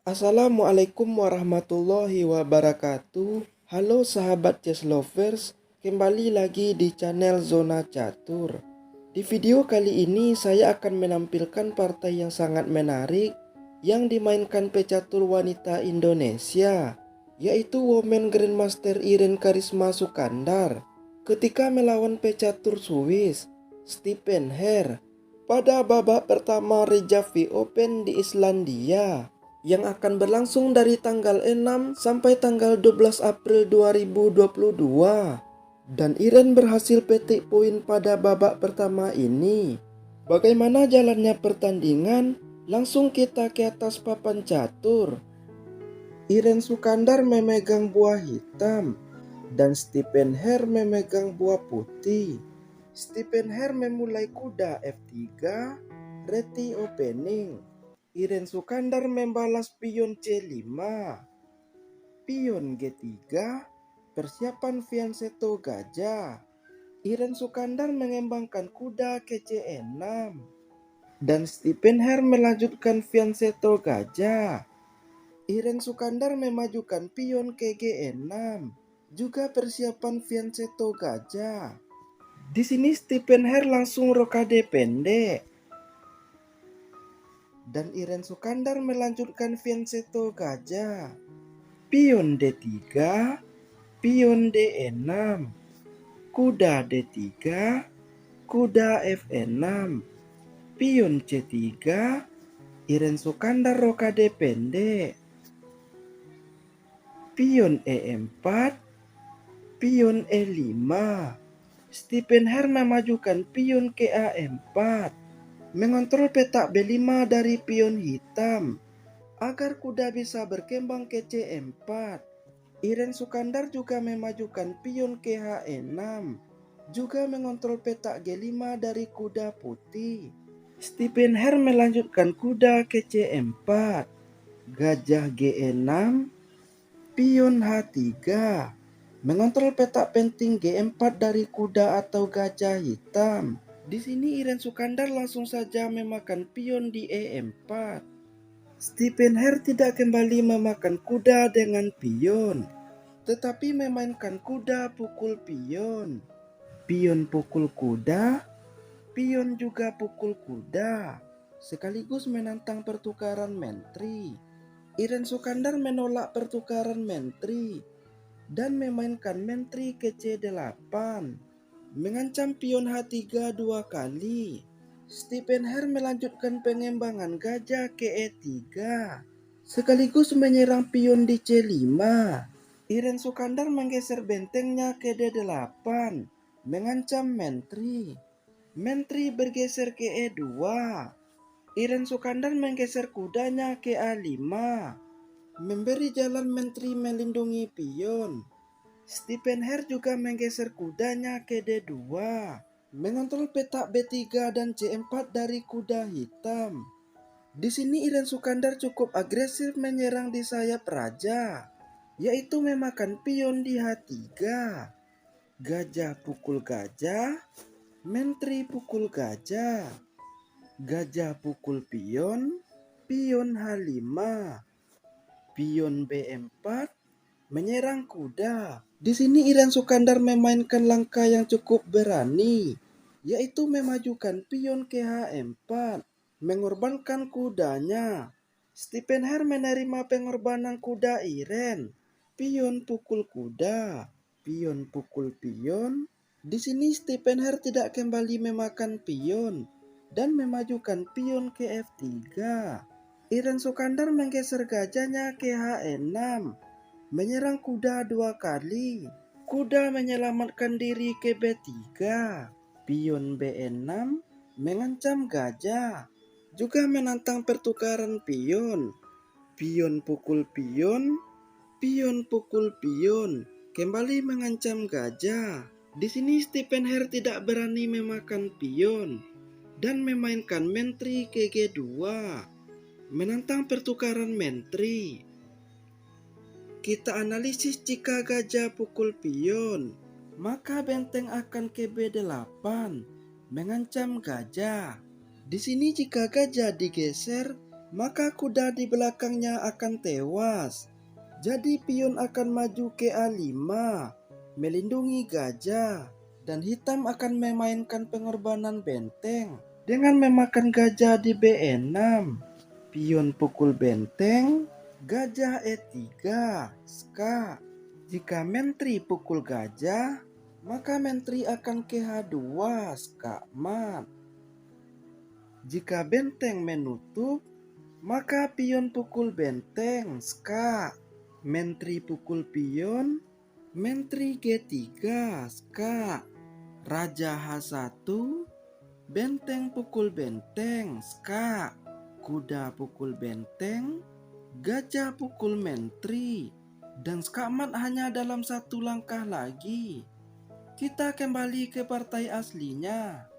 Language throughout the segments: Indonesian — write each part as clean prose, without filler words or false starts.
Assalamualaikum warahmatullahi wabarakatuh. Halo sahabat chess lovers, kembali lagi di channel Zona Catur. Di video kali ini saya akan menampilkan partai yang sangat menarik yang dimainkan pecatur wanita Indonesia, yaitu Women Grandmaster Irene Karisma Sukandar ketika melawan pecatur Swiss Stephen Herr pada babak pertama Reykjavik Open di Islandia yang akan berlangsung dari tanggal 6 sampai tanggal 12 April 2022. Dan Irene berhasil petik poin pada babak pertama ini. Bagaimana jalannya pertandingan? Langsung kita ke atas papan catur. Irene Sukandar memegang buah hitam dan Stephen Herr memegang buah putih. Stephen Herr memulai kuda F3, reti opening. Irene Sukandar membalas pion C5, pion G3, persiapan fianchetto gajah. Irene Sukandar mengembangkan kuda ke C6, dan Stephen Herr melanjutkan fianchetto gajah. Irene Sukandar memajukan pion ke G6, juga persiapan fianchetto gajah. Di sini Stephen Herr langsung rokade pendek, dan Irene Sukandar melanjutkan fianchetto gajah. Pion D3, pion D6, kuda D3, kuda F6, pion C3, Irene Sukandar rokade pendek. Pion E4, pion E5, Stephen Herr memajukan pion ke A4, mengontrol petak B5 dari pion hitam agar kuda bisa berkembang ke C4. Irene Sukandar juga memajukan pion ke H6, juga mengontrol petak G5 dari kuda putih. Stephen Herr melanjutkan kuda ke C4, gajah G6, pion H3, mengontrol petak penting G4 dari kuda atau gajah hitam. Di sini Irene Sukandar langsung saja memakan pion di E4. Stephen Herr tidak kembali memakan kuda dengan pion, tetapi memainkan kuda pukul pion. Pion pukul kuda, pion juga pukul kuda, sekaligus menantang pertukaran menteri. Irene Sukandar menolak pertukaran menteri dan memainkan menteri ke C8, mengancam pion H3 dua kali. Stephen Herr melanjutkan pengembangan gajah ke E3, sekaligus menyerang pion di C5. Irene Sukandar menggeser bentengnya ke D8, mengancam menteri. Menteri bergeser ke E2. Irene Sukandar menggeser kudanya ke A5, memberi jalan menteri melindungi pion. Stephen Herr juga menggeser kudanya ke D2, mengontrol petak B3 dan C4 dari kuda hitam. Di sini Irene Sukandar cukup agresif menyerang di sayap raja, yaitu memakan pion di H3. Gajah pukul gajah, menteri pukul gajah. Gajah pukul pion, pion H5, pion B4, menyerang kuda. Di sini Irene Sukandar memainkan langkah yang cukup berani, yaitu memajukan pion ke H4, mengorbankan kudanya. Stephen Herr menerima pengorbanan kuda Irene. Pion pukul kuda, pion pukul pion. Di sini Stephen Herr tidak kembali memakan pion dan memajukan pion ke F3. Irene Sukandar menggeser gajahnya ke H6, menyerang kuda dua kali. Kuda menyelamatkan diri ke B3. Pion B6 mengancam gajah, juga menantang pertukaran pion. Pion pukul pion, pion pukul pion, kembali mengancam gajah. Di sini Stephen Herr tidak berani memakan pion dan memainkan menteri ke G2, menantang pertukaran menteri. Kita analisis jika gajah pukul pion, maka benteng akan ke B8, mengancam gajah. Di sini jika gajah digeser, maka kuda di belakangnya akan tewas. Jadi pion akan maju ke A5, melindungi gajah, dan hitam akan memainkan pengorbanan benteng dengan memakan gajah di B6. Pion pukul benteng, gajah E3, ska. Jika menteri pukul gajah, maka menteri akan ke H2, ska mat. Jika benteng menutup, maka pion pukul benteng, ska. Menteri pukul pion, menteri G3, ska. Raja H1, benteng pukul benteng, ska. Kuda pukul benteng, gajah pukul menteri, dan ska mat hanya dalam satu langkah lagi. Kita kembali ke partai aslinya.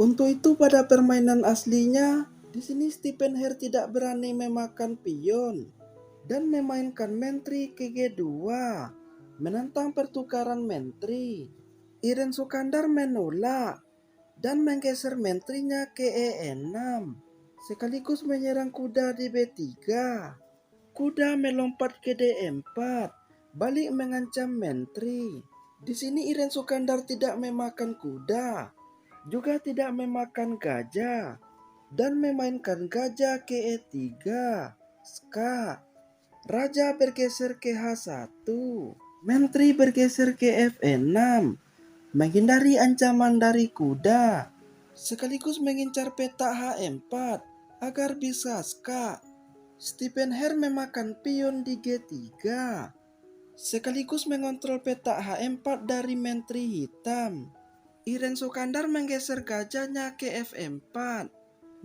Untuk itu pada permainan aslinya, di sini Stephen Hare tidak berani memakan pion dan memainkan menteri ke G2, menentang pertukaran menteri. Iren Sukandar menolak dan menggeser menterinya ke E6, sekaligus menyerang kuda di B3. Kuda melompat ke D4, balik mengancam menteri. Di sini Iren Sukandar tidak memakan kuda, juga tidak memakan gajah, dan memainkan gajah ke E3, ska. Raja bergeser ke H1, menteri bergeser ke F6, menghindari ancaman dari kuda, sekaligus mengincar petak H4 agar bisa ska. Stephen Hare memakan pion di G3, sekaligus mengontrol petak H4 dari menteri hitam. Iren Sukandar menggeser gajahnya ke F4,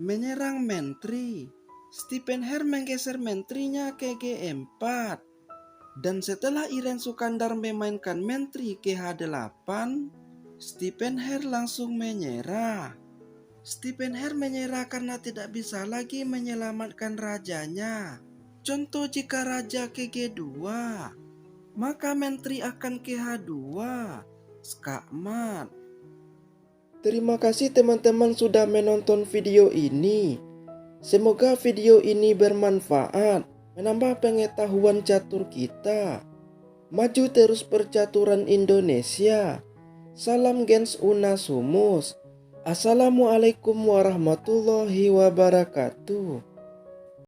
menyerang menteri. Stephen Hare menggeser menterinya ke G4. Dan setelah Iren Sukandar memainkan menteri ke H8, Stephen Hare langsung menyerah. Stephen Hare menyerah karena tidak bisa lagi menyelamatkan rajanya. Contoh jika raja ke G2, maka menteri akan ke H2, ska mat. Terima kasih teman-teman sudah menonton video ini. Semoga video ini bermanfaat, menambah pengetahuan catur kita. Maju terus percaturan Indonesia. Salam Gens Unasumus. Assalamualaikum warahmatullahi wabarakatuh.